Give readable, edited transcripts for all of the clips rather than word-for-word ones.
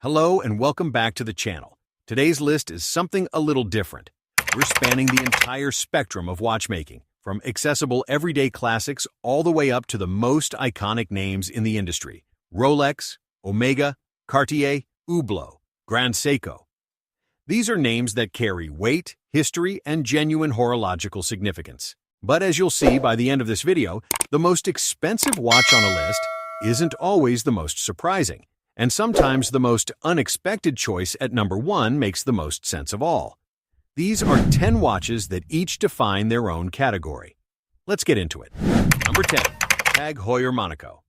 Hello and welcome back to the channel. Today's list is something a little different. We're spanning the entire spectrum of watchmaking, from accessible everyday classics all the way up to the most iconic names in the industry: Rolex, Omega, Cartier, Hublot, Grand Seiko. These are names that carry weight, history, and genuine horological significance. But as you'll see by the end of this video, the most expensive watch on a list isn't always the most surprising. And sometimes the most unexpected choice at number 1 makes the most sense of all. These are 10 watches that each define their own category. Let's get into it. Number 10. Tag Heuer Monaco.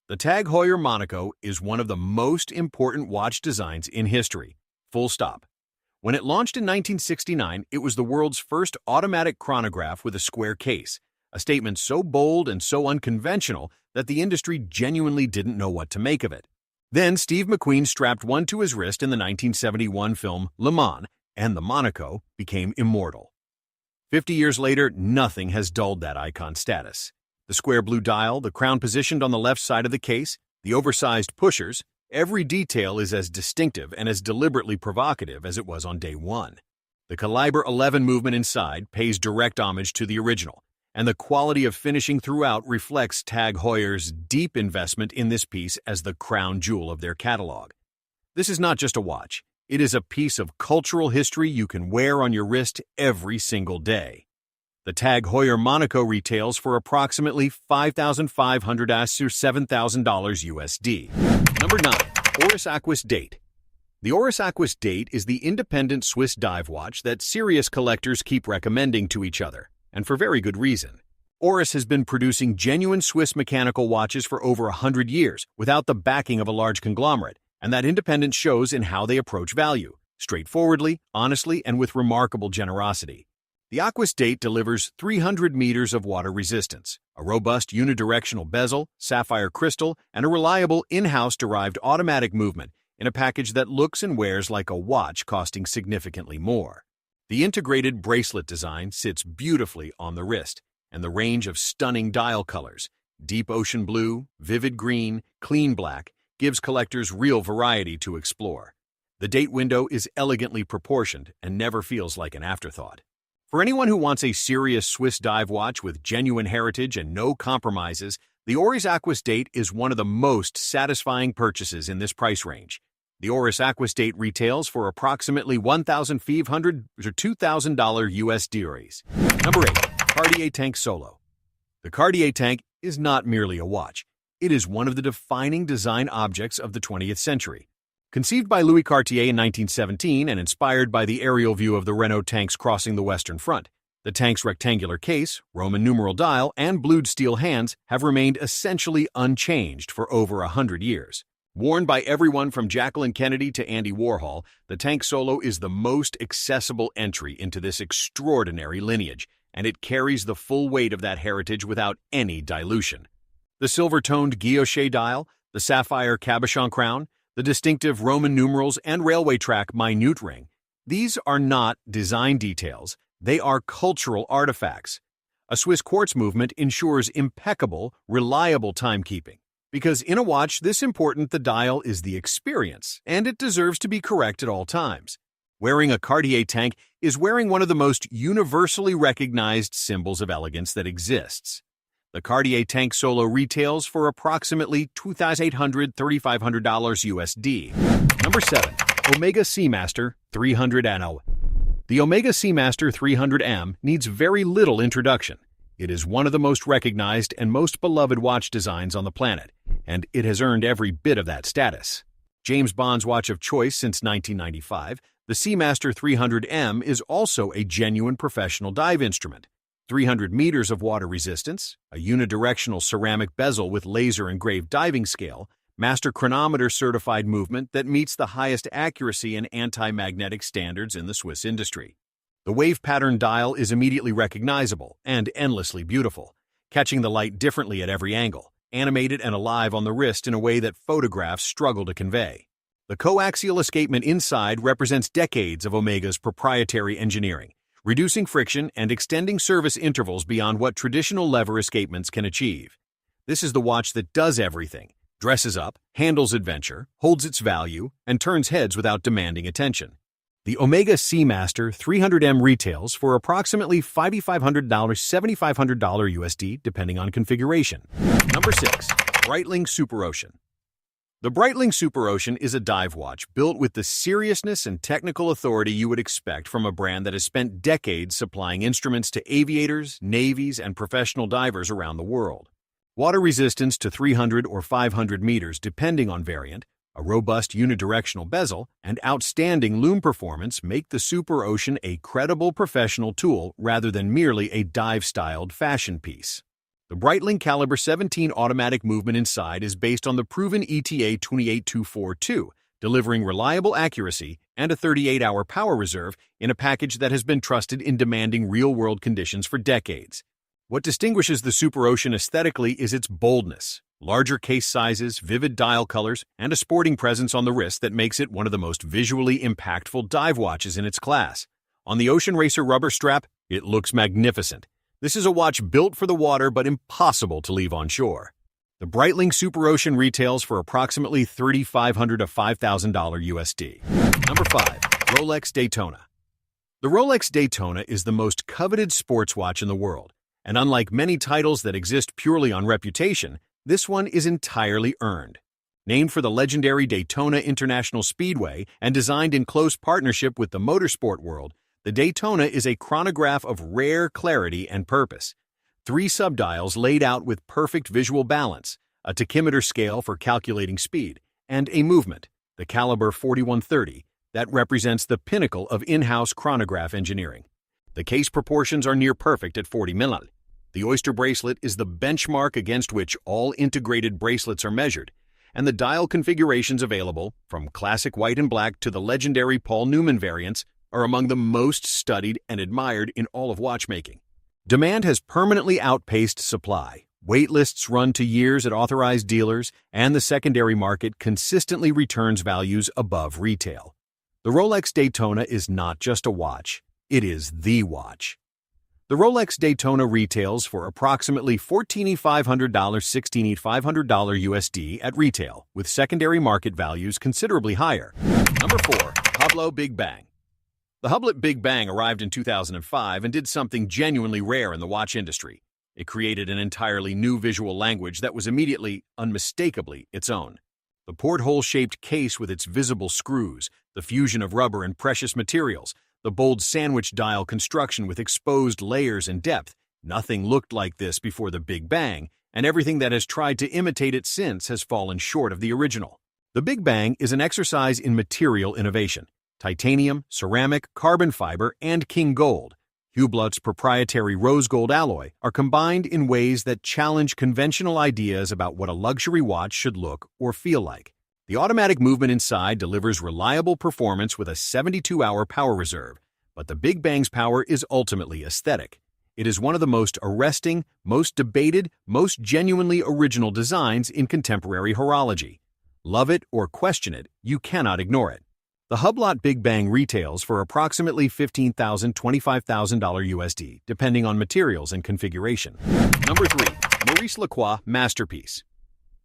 The Tag Heuer Monaco is one of the most important watch designs in history. Full stop. When it launched in 1969, it was the world's first automatic chronograph with a square case, a statement so bold and so unconventional that the industry genuinely didn't know what to make of it. Then Steve McQueen strapped one to his wrist in the 1971 film Le Mans, and the Monaco became immortal. 50 years later, nothing has dulled that icon status. The square blue dial, the crown positioned on the left side of the case, the oversized pushers, every detail is as distinctive and as deliberately provocative as it was on day one. The Caliber 11 movement inside pays direct homage to the original, and the quality of finishing throughout reflects Tag Heuer's deep investment in this piece as the crown jewel of their catalog. This is not just a watch. It is a piece of cultural history you can wear on your wrist every single day. The Tag Heuer Monaco retails for approximately $5,500 to $7,000 USD. Number 9. Oris Aquis Date. The Oris Aquis Date is the independent Swiss dive watch that serious collectors keep recommending to each other, and for very good reason. Oris has been producing genuine Swiss mechanical watches for over 100 years without the backing of a large conglomerate, and that independence shows in how they approach value, straightforwardly, honestly, and with remarkable generosity. The Aquis Date delivers 300 meters of water resistance, a robust unidirectional bezel, sapphire crystal, and a reliable in-house derived automatic movement in a package that looks and wears like a watch costing significantly more. The integrated bracelet design sits beautifully on the wrist, and the range of stunning dial colors, deep ocean blue, vivid green, clean black, gives collectors real variety to explore. The date window is elegantly proportioned and never feels like an afterthought. For anyone who wants a serious Swiss dive watch with genuine heritage and no compromises, the Oris Aquis Date is one of the most satisfying purchases in this price range. The Oris Aquis Date retails for approximately $1,500 to $2,000 USD. Number 8. Cartier Tank Solo. The Cartier Tank is not merely a watch. It is one of the defining design objects of the 20th century. Conceived by Louis Cartier in 1917 and inspired by the aerial view of the Renault tanks crossing the Western Front, the tank's rectangular case, Roman numeral dial, and blued steel hands have remained essentially unchanged for over 100 years. Worn by everyone from Jacqueline Kennedy to Andy Warhol, the Tank Solo is the most accessible entry into this extraordinary lineage, and it carries the full weight of that heritage without any dilution. The silver-toned guilloche dial, the sapphire cabochon crown, the distinctive Roman numerals and railway track minute ring, these are not design details, they are cultural artifacts. A Swiss quartz movement ensures impeccable, reliable timekeeping. Because in a watch this important, the dial is the experience, and it deserves to be correct at all times. Wearing a Cartier Tank is wearing one of the most universally recognized symbols of elegance that exists. The Cartier Tank Solo retails for approximately $2,800 to $3,500 USD. Number 7. Omega Seamaster 300M. The Omega Seamaster 300M needs very little introduction. It is one of the most recognized and most beloved watch designs on the planet, and it has earned every bit of that status. James Bond's watch of choice since 1995, the Seamaster 300M is also a genuine professional dive instrument. 300 meters of water resistance, a unidirectional ceramic bezel with laser-engraved diving scale, master chronometer certified movement that meets the highest accuracy and anti-magnetic standards in the Swiss industry. The wave pattern dial is immediately recognizable and endlessly beautiful, catching the light differently at every angle, animated and alive on the wrist in a way that photographs struggle to convey. The coaxial escapement inside represents decades of Omega's proprietary engineering, reducing friction and extending service intervals beyond what traditional lever escapements can achieve. This is the watch that does everything: Dresses up, handles adventure, holds its value, and turns heads without demanding attention. The Omega Seamaster 300M retails for approximately $5,500, $7,500 USD, depending on configuration. Number 6. Breitling Superocean. The Breitling Superocean is a dive watch built with the seriousness and technical authority you would expect from a brand that has spent decades supplying instruments to aviators, navies, and professional divers around the world. Water resistance to 300 or 500 meters depending on variant, a robust unidirectional bezel, and outstanding loom performance make the Superocean a credible professional tool rather than merely a dive-styled fashion piece. The Breitling Caliber 17 automatic movement inside is based on the proven ETA 28242, delivering reliable accuracy and a 38-hour power reserve in a package that has been trusted in demanding real-world conditions for decades. What distinguishes the Superocean aesthetically is its boldness, larger case sizes, vivid dial colors, and a sporting presence on the wrist that makes it one of the most visually impactful dive watches in its class. On the Ocean Racer rubber strap, it looks magnificent. This is a watch built for the water but impossible to leave on shore. The Breitling Superocean retails for approximately $3,500 to $5,000 USD. Number 5. Rolex Daytona. The Rolex Daytona is the most coveted sports watch in the world, and unlike many titles that exist purely on reputation, this one is entirely earned. Named for the legendary Daytona International Speedway and designed in close partnership with the motorsport world, the Daytona is a chronograph of rare clarity and purpose. 3 subdials laid out with perfect visual balance, a tachymeter scale for calculating speed, and a movement, the caliber 4130, that represents the pinnacle of in-house chronograph engineering. The case proportions are near perfect at 40 mm. The Oyster bracelet is the benchmark against which all integrated bracelets are measured, and the dial configurations available, from classic white and black to the legendary Paul Newman variants, are among the most studied and admired in all of watchmaking. Demand has permanently outpaced supply. Wait lists run to years at authorized dealers, and the secondary market consistently returns values above retail. The Rolex Daytona is not just a watch, it is the watch. The Rolex Daytona retails for approximately $14,500, $16,500 USD at retail, with secondary market values considerably higher. Number 4. Hublot Big Bang. The Hublot Big Bang arrived in 2005 and did something genuinely rare in the watch industry. It created an entirely new visual language that was immediately, unmistakably, its own. The porthole-shaped case with its visible screws, the fusion of rubber and precious materials, the bold sandwich dial construction with exposed layers and depth. Nothing looked like this before the Big Bang, and everything that has tried to imitate it since has fallen short of the original. The Big Bang is an exercise in material innovation. Titanium, ceramic, carbon fiber, and king gold, Hublot's proprietary rose gold alloy, are combined in ways that challenge conventional ideas about what a luxury watch should look or feel like. The automatic movement inside delivers reliable performance with a 72-hour power reserve, but the Big Bang's power is ultimately aesthetic. It is one of the most arresting, most debated, most genuinely original designs in contemporary horology. Love it or question it, you cannot ignore it. The Hublot Big Bang retails for approximately $15,000 to $25,000 USD, depending on materials and configuration. Number 3. Maurice Lacroix Masterpiece.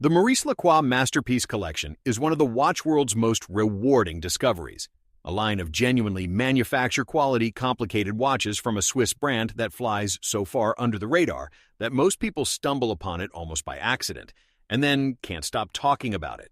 The Maurice Lacroix Masterpiece collection is one of the watch world's most rewarding discoveries. A line of genuinely manufacturer-quality, complicated watches from a Swiss brand that flies so far under the radar that most people stumble upon it almost by accident, and then can't stop talking about it.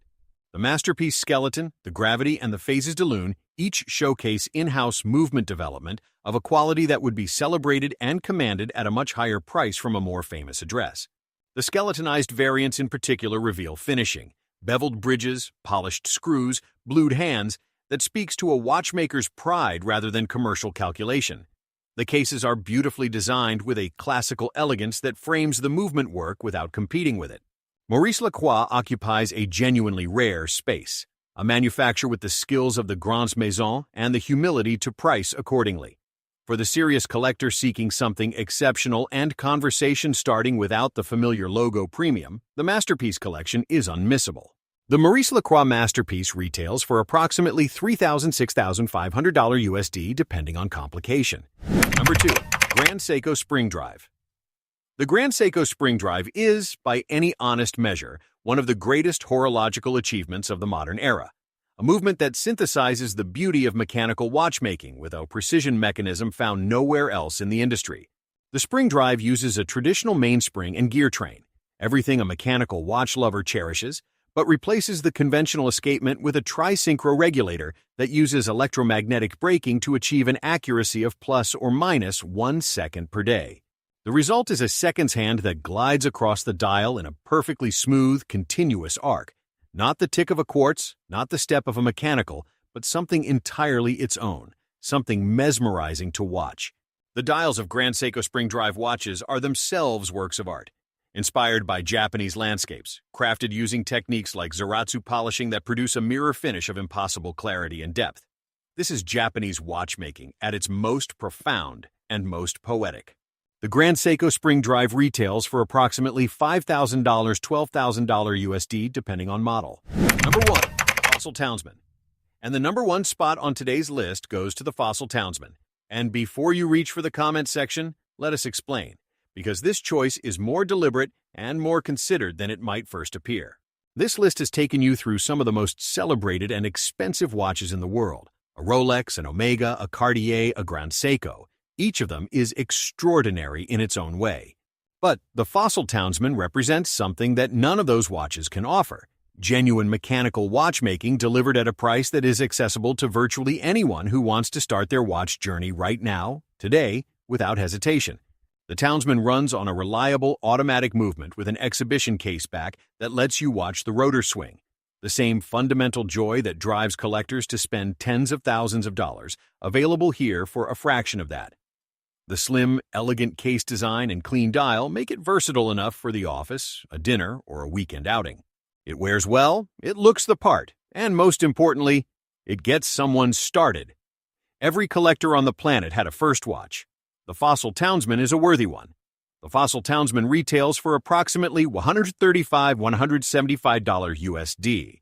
The Masterpiece skeleton, the gravity, and the phases de lune each showcase in-house movement development of a quality that would be celebrated and commanded at a much higher price from a more famous address. The skeletonized variants in particular reveal finishing, beveled bridges, polished screws, blued hands that speaks to a watchmaker's pride rather than commercial calculation. The cases are beautifully designed with a classical elegance that frames the movement work without competing with it. Maurice Lacroix occupies a genuinely rare space, a manufacturer with the skills of the Grande Maison and the humility to price accordingly. For the serious collector seeking something exceptional and conversation starting without the familiar logo premium, the Masterpiece collection is unmissable. The Maurice Lacroix Masterpiece retails for approximately $3,000 to $6,500 USD depending on complication. Number 2. Grand Seiko Spring Drive. The Grand Seiko Spring Drive is, by any honest measure, one of the greatest horological achievements of the modern era, a movement that synthesizes the beauty of mechanical watchmaking with a precision mechanism found nowhere else in the industry. The Spring Drive uses a traditional mainspring and gear train, everything a mechanical watch lover cherishes, but replaces the conventional escapement with a tri-synchro regulator that uses electromagnetic braking to achieve an accuracy of plus or minus 1 second per day. The result is a seconds hand that glides across the dial in a perfectly smooth, continuous arc. Not the tick of a quartz, not the step of a mechanical, but something entirely its own, something mesmerizing to watch. The dials of Grand Seiko Spring Drive watches are themselves works of art, inspired by Japanese landscapes, crafted using techniques like Zaratsu polishing that produce a mirror finish of impossible clarity and depth. This is Japanese watchmaking at its most profound and most poetic. The Grand Seiko Spring Drive retails for approximately $5,000, $12,000 USD, depending on model. Number 1. Fossil Townsman. And the number 1 spot on today's list goes to the Fossil Townsman. And before you reach for the comment section, let us explain, because this choice is more deliberate and more considered than it might first appear. This list has taken you through some of the most celebrated and expensive watches in the world: a Rolex, an Omega, a Cartier, a Grand Seiko. Each of them is extraordinary in its own way. But the Fossil Townsman represents something that none of those watches can offer: genuine mechanical watchmaking delivered at a price that is accessible to virtually anyone who wants to start their watch journey right now, today, without hesitation. The Townsman runs on a reliable automatic movement with an exhibition case back that lets you watch the rotor swing. The same fundamental joy that drives collectors to spend tens of thousands of dollars, available here for a fraction of that. The slim, elegant case design and clean dial make it versatile enough for the office, a dinner, or a weekend outing. It wears well, it looks the part, and most importantly, it gets someone started. Every collector on the planet had a first watch. The Fossil Townsman is a worthy one. The Fossil Townsman retails for approximately $135–$175 USD.